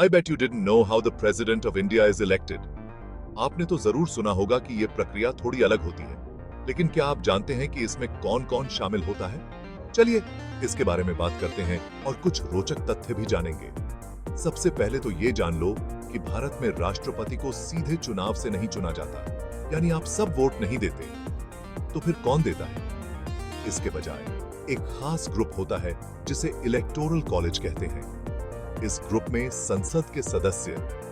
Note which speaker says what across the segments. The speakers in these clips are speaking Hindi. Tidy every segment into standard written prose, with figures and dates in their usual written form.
Speaker 1: I bet you didn't know how the president of India is elected. आपने तो जरूर सुना होगा कि ये प्रक्रिया थोड़ी अलग होती है, लेकिन क्या आप जानते हैं कि इसमें कौन-कौन शामिल होता है? चलिए इसके बारे में बात करते हैं और कुछ रोचक तथ्य भी जानेंगे। सबसे पहले तो ये जान लो कि भारत में राष्ट्रपति को सीधे चुनाव से नहीं चुना जाता, यानी आप सब वोट नहीं देते। तो फिर कौन देता है? इसके बजाय एक खास ग्रुप होता है जिसे इलेक्टोरल कॉलेज कहते हैं। इस ग्रुप में संसद के सदस्य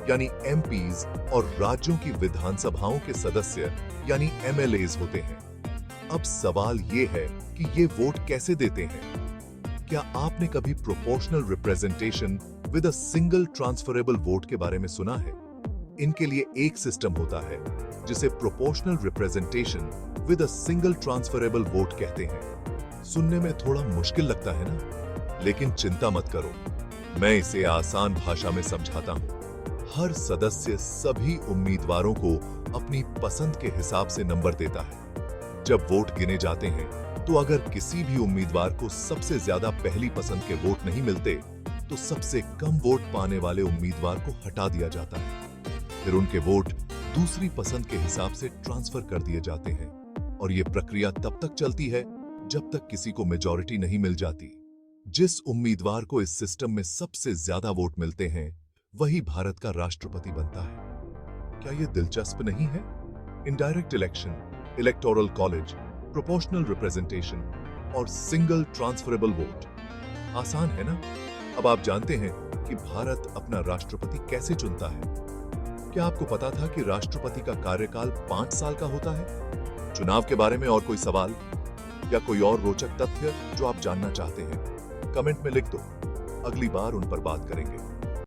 Speaker 1: यानी एमपीज और राज्यों की विधानसभाओं के सदस्य यानी एमएलएज होते हैं। अब सवाल ये है कि ये वोट कैसे देते हैं? क्या आपने कभी proportional representation with a single transferable vote के बारे में सुना है? इनके लिए एक सिस्टम होता है जिसे proportional representation with a single transferable vote कहते हैं। सुनने में थोड़ा मुश्किल लगता है ना? लेकिन चिंता मत करो, मैं इसे आसान भाषा में समझाता हूं। हर सदस्य सभी उम्मीदवारों को अपनी पसंद के हिसाब से नंबर देता है। जब वोट गिने जाते हैं तो अगर किसी भी उम्मीदवार को सबसे ज्यादा पहली पसंद के वोट नहीं मिलते तो सबसे कम वोट पाने वाले उम्मीदवार को हटा दिया जाता है। फिर उनके वोट दूसरी पसंद के हिसाब से ट्रांसफर कर दिए जाते हैं और यह प्रक्रिया तब तक चलती है जब तक किसी को मेजॉरिटी नहीं मिल जाती। जिस उम्मीदवार को इस सिस्टम में सबसे ज्यादा वोट मिलते हैं वही भारत का राष्ट्रपति बनता है। क्या यह दिलचस्प नहीं है? Indirect election, electoral college, proportional representation और सिंगल ट्रांसफरेबल वोट आसान है ना? अब आप जानते हैं कि भारत अपना राष्ट्रपति कैसे चुनता है। क्या आपको पता था कि राष्ट्रपति का कार्यकाल 5 साल का होता है? चुनाव के बारे में और कोई सवाल या कोई और रोचक तथ्य जो आप जानना चाहते हैं, कमेंट में लिख दो। अगली बार उन पर बात करेंगे।